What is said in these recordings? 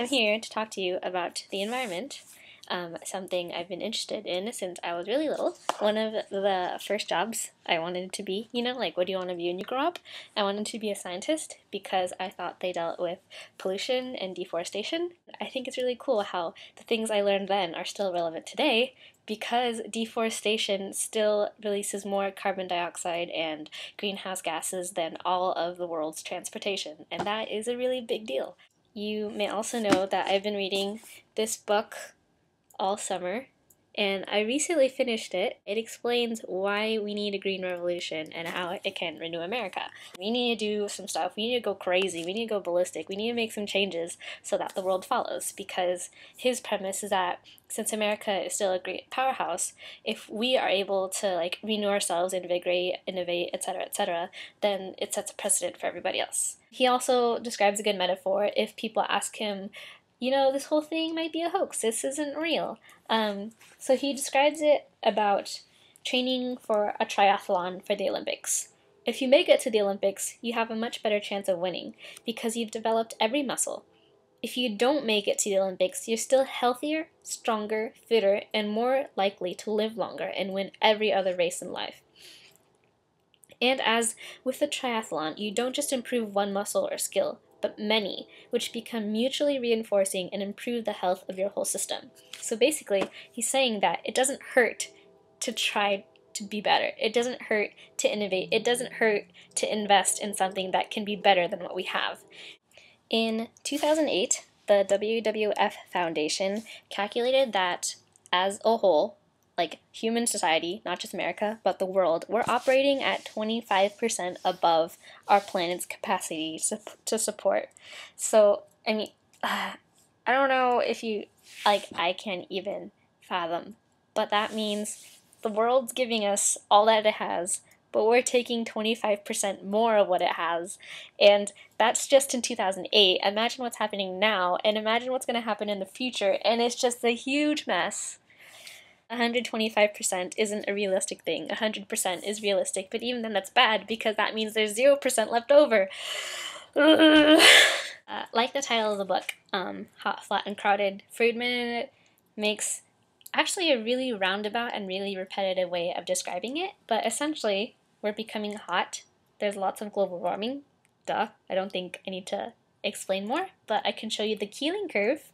I'm here to talk to you about the environment, something I've been interested in since I was really little. One of the first jobs I wanted to be, like what do you want to be when you grow up? I wanted to be a scientist because I thought they dealt with pollution and deforestation. I think it's really cool how the things I learned then are still relevant today because deforestation still releases more carbon dioxide and greenhouse gases than all of the world's transportation, and that is a really big deal. You may also know that I've been reading this book all summer, and I recently finished it. It explains why we need a green revolution and how it can renew America. We need to do some stuff. We need to go crazy. We need to go ballistic. We need to make some changes so that the world follows, because his premise is that since America is still a great powerhouse, if we are able to renew ourselves, invigorate, innovate, etc., then it sets a precedent for everybody else. He also describes a good metaphor if people ask him, this whole thing might be a hoax, this isn't real. So he describes it about training for a triathlon for the Olympics. If you make it to the Olympics, you have a much better chance of winning because you've developed every muscle. If you don't make it to the Olympics, you're still healthier, stronger, fitter, and more likely to live longer and win every other race in life. And as with the triathlon, you don't just improve one muscle or skill, but many, which become mutually reinforcing and improve the health of your whole system. So basically, he's saying that it doesn't hurt to try to be better. It doesn't hurt to innovate. It doesn't hurt to invest in something that can be better than what we have. In 2008, the WWF Foundation calculated that as a whole, human society, not just America, but the world, we're operating at 25% above our planet's capacity to support. So, I don't know if you, I can't even fathom, but that means the world's giving us all that it has, but we're taking 25% more of what it has, and that's just in 2008. Imagine what's happening now, and imagine what's going to happen in the future, and it's just a huge mess. 125% isn't a realistic thing. 100% is realistic, but even then that's bad because that means there's 0% left over. Like the title of the book, Hot, Flat, and Crowded, Friedman makes actually a really roundabout and really repetitive way of describing it, but essentially we're becoming hot. There's lots of global warming. Duh, I don't think I need to explain more, but I can show you the Keeling curve.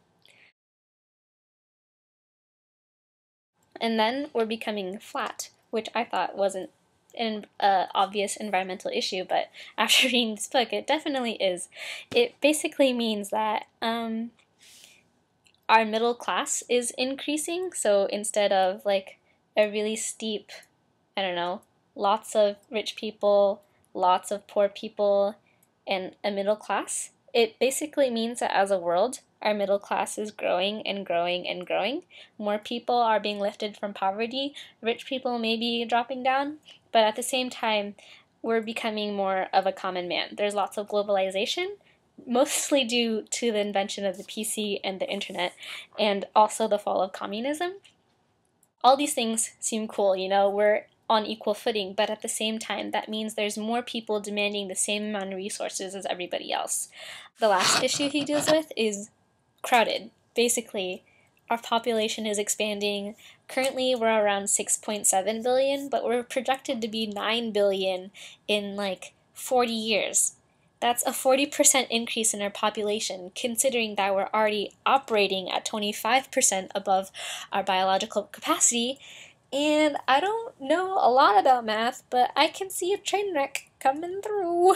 And then we're becoming flat, which I thought wasn't an obvious environmental issue, but after reading this book, it definitely is. It basically means that our middle class is increasing, so instead of a really steep, lots of rich people, lots of poor people, and a middle class, it basically means that as a world, our middle class is growing and growing and growing. More people are being lifted from poverty. Rich people may be dropping down, but at the same time, we're becoming more of a common man. There's lots of globalization, mostly due to the invention of the PC and the internet, and also the fall of communism. All these things seem cool, we're on equal footing, but at the same time, that means there's more people demanding the same amount of resources as everybody else. The last issue he deals with is crowded. Basically, our population is expanding. Currently, we're around 6.7 billion, but we're projected to be 9 billion in 40 years. That's a 40% increase in our population, considering that we're already operating at 25% above our biological capacity. And I don't know a lot about math, but I can see a train wreck coming through.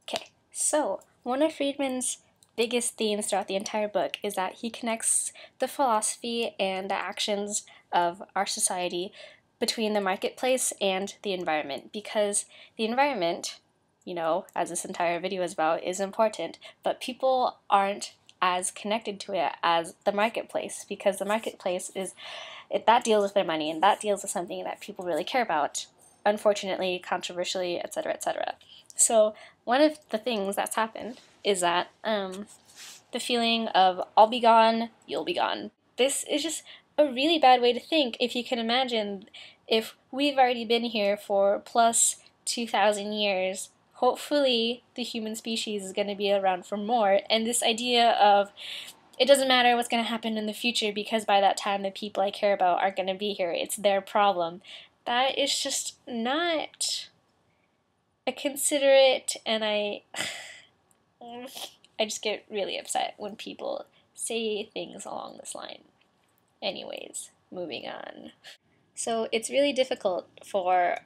Okay, so one of Friedman's biggest themes throughout the entire book is that he connects the philosophy and the actions of our society between the marketplace and the environment, because the environment, as this entire video is about, is important, but people aren't as connected to it as the marketplace, because the marketplace that deals with their money, and that deals with something that people really care about, unfortunately, controversially, etc., etc. So one of the things that's happened is that the feeling of I'll be gone, you'll be gone. This is just a really bad way to think if you can imagine if we've already been here for plus 2,000 years, hopefully the human species is going to be around for more, and this idea of it doesn't matter what's going to happen in the future because by that time the people I care about aren't going to be here, it's their problem. That is just not a considerate, and I just get really upset when people say things along this line. Anyways, moving on. So it's really difficult for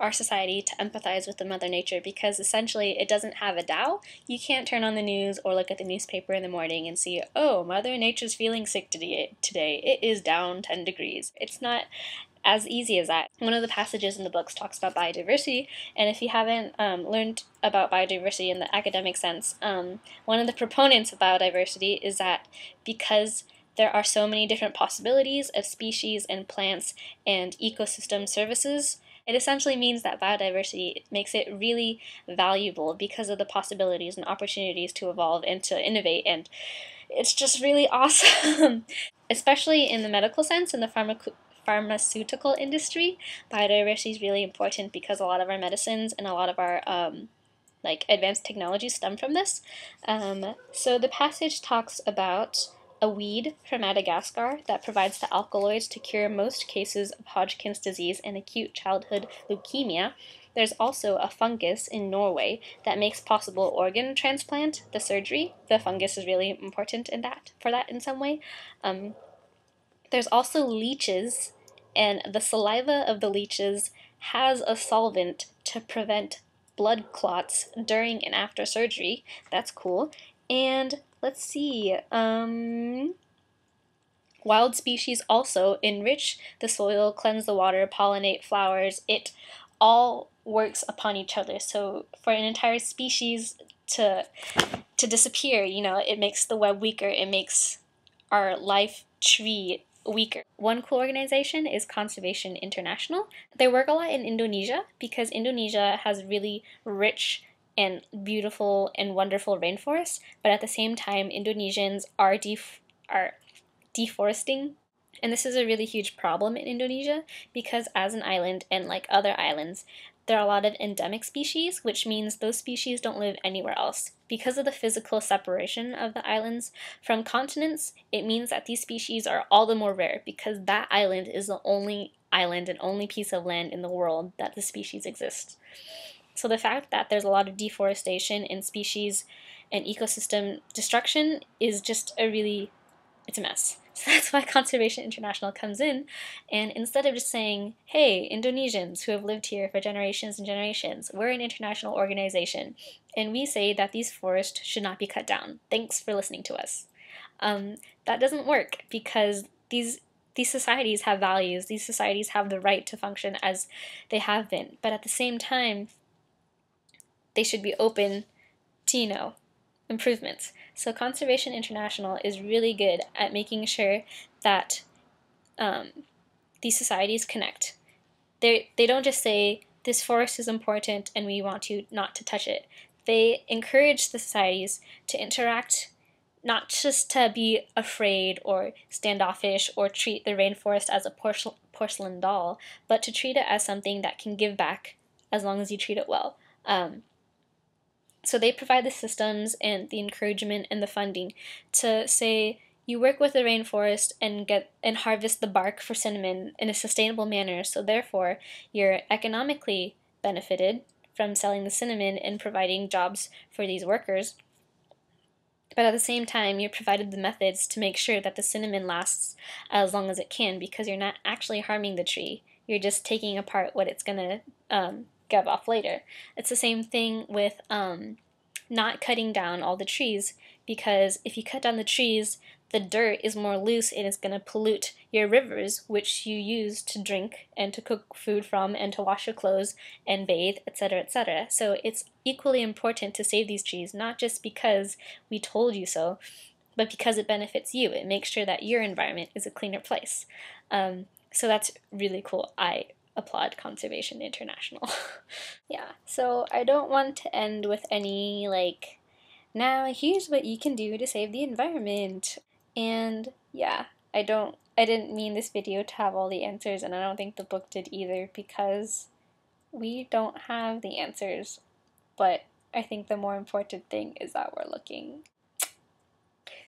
our society to empathize with the Mother Nature because essentially it doesn't have a Tao. You can't turn on the news or look at the newspaper in the morning and see, oh, Mother Nature's feeling sick today. It is down 10 degrees. It's not as easy as that. One of the passages in the books talks about biodiversity, and if you haven't learned about biodiversity in the academic sense, one of the proponents of biodiversity is that because there are so many different possibilities of species and plants and ecosystem services, it essentially means that biodiversity makes it really valuable because of the possibilities and opportunities to evolve and to innovate, and it's just really awesome. Especially in the medical sense, in the pharmaceutical industry, biodiversity is really important because a lot of our medicines and a lot of our advanced technologies stem from this. So the passage talks about a weed from Madagascar that provides the alkaloids to cure most cases of Hodgkin's disease and acute childhood leukemia. There's also a fungus in Norway that makes possible organ transplant, the surgery. The fungus is really important for that in some way. There's also leeches, and the saliva of the leeches has a solvent to prevent blood clots during and after surgery. That's cool. And let's see, wild species also enrich the soil, cleanse the water, pollinate flowers. It all works upon each other. So for an entire species to disappear, it makes the web weaker. It makes our life tree weaker. One cool organization is Conservation International. They work a lot in Indonesia because Indonesia has really rich and beautiful and wonderful rainforests, but at the same time, Indonesians are deforesting. And this is a really huge problem in Indonesia because as an island and like other islands, there are a lot of endemic species, which means those species don't live anywhere else. Because of the physical separation of the islands from continents, it means that these species are all the more rare because that island is the only island and only piece of land in the world that the species exist. So the fact that there's a lot of deforestation and species and ecosystem destruction is just it's a mess. So that's why Conservation International comes in, and instead of just saying, hey, Indonesians who have lived here for generations and generations, we're an international organization, and we say that these forests should not be cut down. Thanks for listening to us. That doesn't work because these societies have values. These societies have the right to function as they have been, but at the same time, they should be open to, improvements. So Conservation International is really good at making sure that these societies connect. They don't just say, this forest is important and we want you not to touch it. They encourage the societies to interact, not just to be afraid or standoffish or treat the rainforest as a porcelain doll, but to treat it as something that can give back as long as you treat it well. So they provide the systems and the encouragement and the funding to say, you work with the rainforest and harvest the bark for cinnamon in a sustainable manner, so therefore you're economically benefited from selling the cinnamon and providing jobs for these workers. But at the same time, you're provided the methods to make sure that the cinnamon lasts as long as it can because you're not actually harming the tree. You're just taking apart what it's going to give off later. It's the same thing with not cutting down all the trees because if you cut down the trees, the dirt is more loose and it's going to pollute your rivers, which you use to drink and to cook food from and to wash your clothes and bathe, etc., etc. So it's equally important to save these trees, not just because we told you so, but because it benefits you. It makes sure that your environment is a cleaner place. So that's really cool. I applaud Conservation International. Yeah, so I don't want to end with any now here's what you can do to save the environment. And yeah, I didn't mean this video to have all the answers, and I don't think the book did either, because we don't have the answers but I think the more important thing is that we're looking